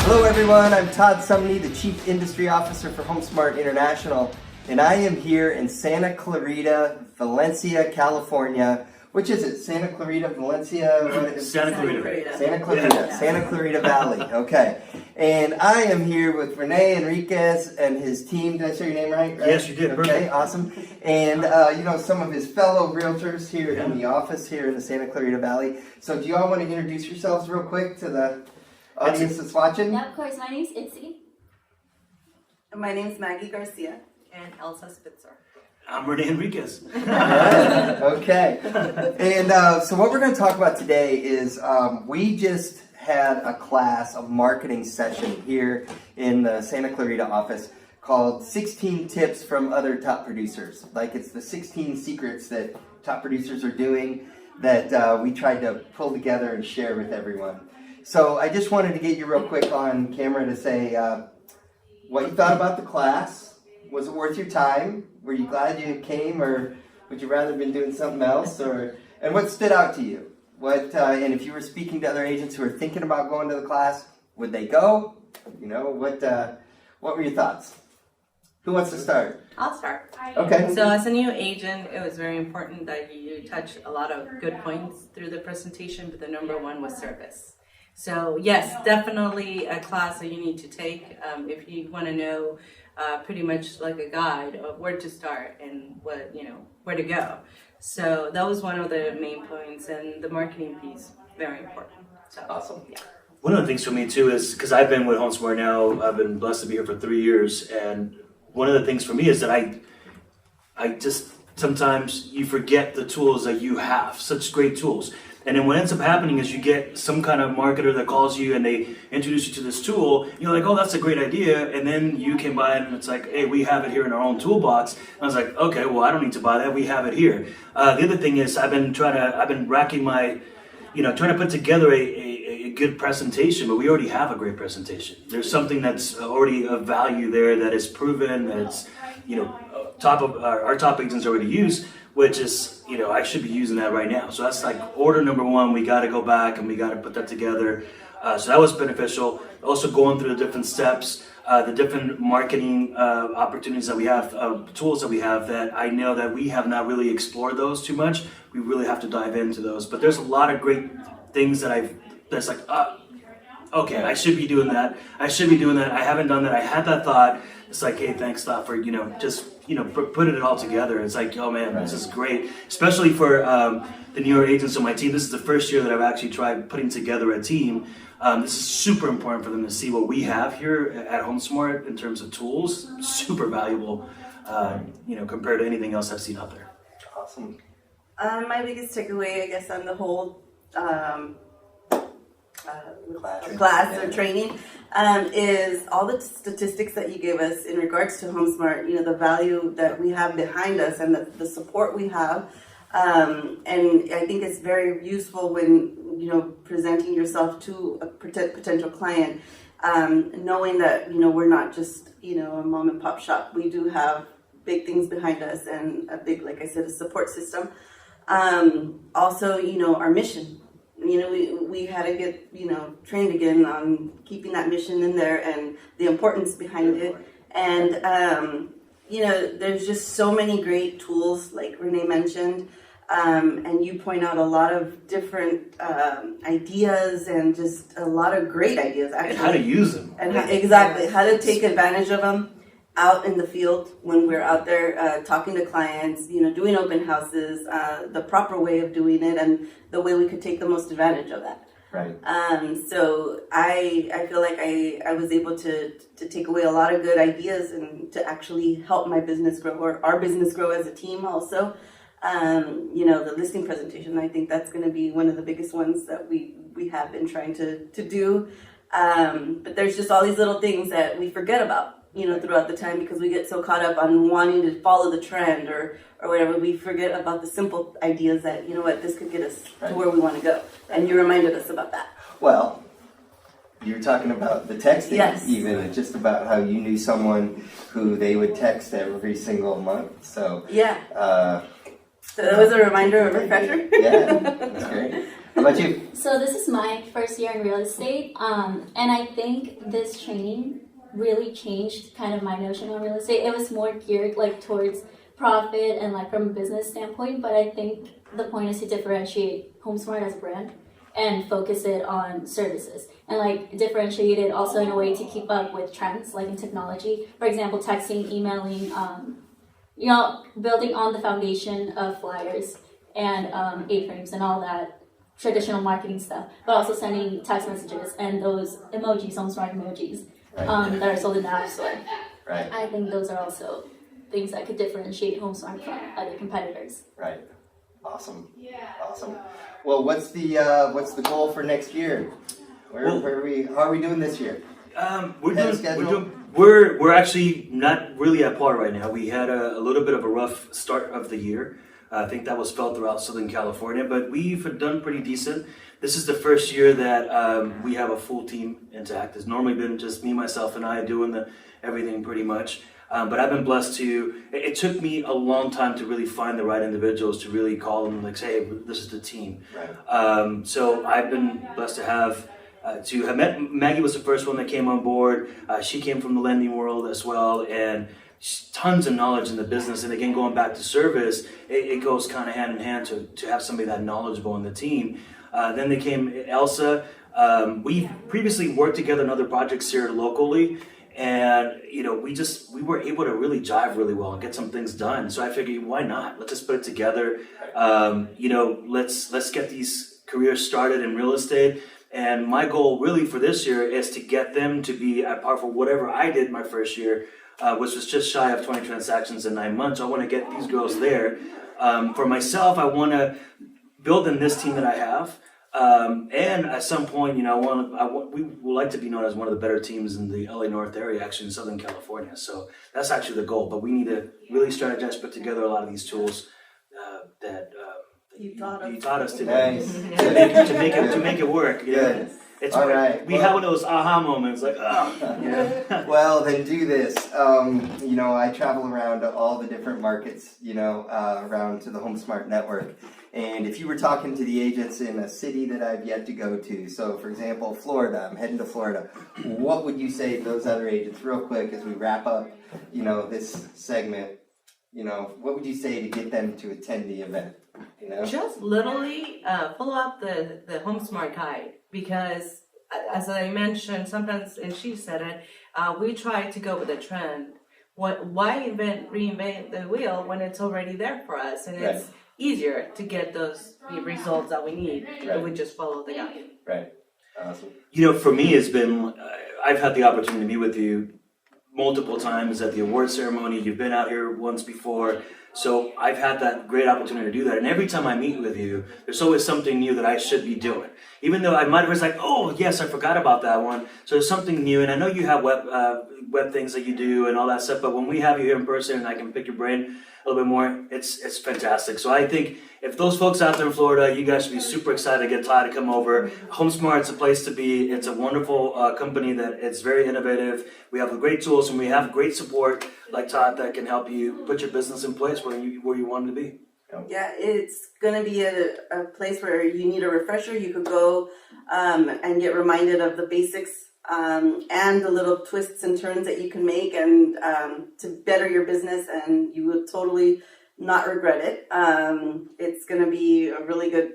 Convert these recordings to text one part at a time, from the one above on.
Hello everyone, I'm Todd Sumney, the Chief Industry Officer for HomeSmart International, and I am here in Santa Clarita, Valencia, California. Which is it? Santa Clarita, Valencia? What is Santa Clarita. Santa Clarita. Yeah. Santa Clarita Valley. Okay. And I am here with Rene Enriquez and his team. Did I say your name right? Yes, you did. Okay, Perfect. awesome. And some of his fellow realtors here in the office here in the Santa Clarita Valley. So do you all want to introduce yourselves real quick to the audience that's watching? Yeah, of course. My name's Itzy. My name's Maggie Garcia. And Elsa Spitzer. I'm Rene Enriquez. Okay. And so what we're going to talk about today is we just had a class, a marketing session here in the Santa Clarita office called 16 Tips from Other Top Producers. Like it's the 16 secrets that top producers are doing that we tried to pull together and share with everyone. So I just wanted to get you real quick on camera to say what you thought about the class. Was it worth your time? Were you glad you came, or would you rather have been doing something else? And what stood out to you? And if you were speaking to other agents who are thinking about going to the class, would they go? What were your thoughts? Who wants to start? I'll start. Okay. So as a new agent, it was very important that you touch a lot of good points through the presentation, but the number one was service. So yes, definitely a class that you need to take if you want to know pretty much like a guide of where to start and where to go. So that was one of the main points, and the marketing piece, very important. So Awesome. Yeah. One of the things for me too is because I've been with HomeSmart now, I've been blessed to be here for 3 years, and one of the things for me is that I just sometimes you forget the tools that you have, such great tools. And then what ends up happening is you get some kind of marketer that calls you and they introduce you to this tool. You're like, oh, that's a great idea. And then you can buy it and it's like, hey, we have it here in our own toolbox. And I was like, okay, well, I don't need to buy that. We have it here. The other thing is I've been racking my, trying to put together a good presentation, but we already have a great presentation. There's something that's already of value there that is proven, that's, our top agents already use, which is, I should be using that right now. So that's like order number one. We got to go back and we got to put that together. So that was beneficial. Also going through the different steps, the different marketing opportunities that we have, tools that we have that I know that we have not really explored those too much. We really have to dive into those. But there's a lot of great things that's like, okay, I should be doing that. I haven't done that. I had that thought. It's like, hey, thanks, Todd, for, putting it all together. It's like, oh man, this is great. Especially for the newer agents on my team. This is the first year that I've actually tried putting together a team. This is super important for them to see what we have here at HomeSmart in terms of tools. Super valuable, compared to anything else I've seen out there. Awesome. My biggest takeaway, I guess, on the whole class or training is all the statistics that you gave us in regards to HomeSmart, the value that we have behind us and the support we have. And I think it's very useful when, presenting yourself to a potential client, knowing that, we're not just, a mom and pop shop. We do have big things behind us and a big, like I said, a support system. Also, our mission. We had to get, trained again on keeping that mission in there and the importance behind it. And, there's just so many great tools, like Rene mentioned. And you point out a lot of different ideas and just a lot of great ideas, actually. And how to use them. And how to take advantage of them out in the field when we're out there talking to clients, doing open houses, the proper way of doing it and the way we could take the most advantage of that. Right. So I feel like I was able to take away a lot of good ideas and to actually help my business grow or our business grow as a team also. The listing presentation, I think that's going to be one of the biggest ones that we have been trying to do. But there's just all these little things that we forget about, throughout the time because we get so caught up on wanting to follow the trend or whatever. We forget about the simple ideas that, this could get us to where we want to go. And you reminded us about that. Well, you're talking about the texting, yes. Even just about how you knew someone who they would text every single month. So yeah. So that was a reminder, a refresher. Yeah, that's great. How about you? So this is my first year in real estate, and I think this training really changed kind of my notion on real estate. It was more geared like towards profit and like from a business standpoint, but I think the point is to differentiate HomeSmart as a brand and focus it on services and like differentiate it also in a way to keep up with trends like in technology. For example, texting, emailing, building on the foundation of flyers and A-frames and all that traditional marketing stuff, but also sending text messages and those emojis, HomeSmart emojis that are sold in the App Store. Right. I think those are also things that could differentiate HomeSmart from other competitors. Right. Awesome. Awesome. Well, what's the goal for next year? How are we doing this year? We're actually not really at par right now. We had a little bit of a rough start of the year. I think that was felt throughout Southern California, but we've done pretty decent. This is the first year that we have a full team intact. It's normally been just me, myself, and I doing everything pretty much. But I've been blessed to. It took me a long time to really find the right individuals to really call them, like say, hey, this is the team. Right. So I've been blessed to have met Maggie was the first one that came on board. She came from the lending world as well, and tons of knowledge in the business. And again, going back to service, it goes kind of hand in hand to have somebody that knowledgeable in the team. Then they came Elsa. We previously worked together on other projects here locally. And we were able to really jive really well and get some things done. So I figured, why not? Let's just put it together. Let's get these careers started in real estate. And my goal really for this year is to get them to be at par for whatever I did my first year, which was just shy of 20 transactions in 9 months. So I want to get these girls there. For myself, I want to build in this team that I have. And at some point, we would like to be known as one of the better teams in the LA North area, actually in Southern California. So that's actually the goal. But we need to really strategize, put together a lot of these tools that you taught us today to make it work. Good. It's all right. We have one of those aha moments, like Yeah. Well, then do this. I travel around to all the different markets, around to the HomeSmart network. And if you were talking to the agents in a city that I've yet to go to, so for example, Florida, I'm heading to Florida, what would you say to those other agents real quick as we wrap up, this segment, what would you say to get them to attend the event? Just literally follow up the HomeSmart guide, because as I mentioned, sometimes, and she said it, we try to go with the trend. Why reinvent the wheel when it's already there for us, and Right. it's easier to get those results that we need if we just follow the guide. Right. Awesome. For me, it's been, I've had the opportunity to meet with you multiple times at the award ceremony. You've been out here once before. So I've had that great opportunity to do that. And every time I meet with you, there's always something new that I should be doing. Even though I might have been like, oh, yes, I forgot about that one. So there's something new. And I know you have web things that you do and all that stuff. But when we have you here in person and I can pick your brain a little bit more, it's fantastic. So I think if those folks out there in Florida, you guys should be super excited to get Todd to come over. HomeSmart's a place to be. It's a wonderful company that it's very innovative. We have great tools and we have great support like Todd that can help you put your business in place where you want it to be. Yeah, it's going to be a place where you need a refresher. You could go and get reminded of the basics and the little twists and turns that you can make and to better your business, and you will totally not regret it. It's going to be a really good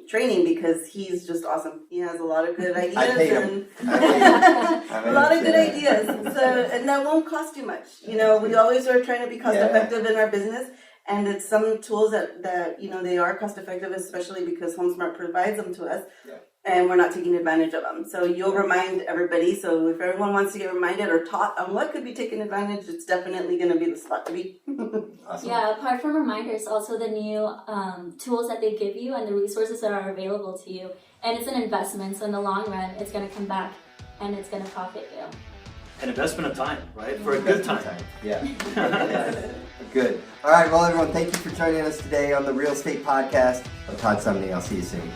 training because he's just awesome. He has a lot of good ideas a lot of good ideas. So, and that won't cost you much. We always are trying to be cost effective in our business. And it's some tools that they are cost effective, especially because HomeSmart provides them to us, and we're not taking advantage of them. So you'll remind everybody. So if everyone wants to get reminded or taught on what could be taken advantage, it's definitely going to be the spot to be. Awesome. Yeah, apart from reminders, also the new tools that they give you and the resources that are available to you. And it's an investment, so in the long run, it's going to come back and it's going to profit you. An investment of time, right? For a good time. Yeah. Good. All right, well, everyone, thank you for joining us today on the Real Estate Podcast. I'm Todd Sumney. I'll see you soon.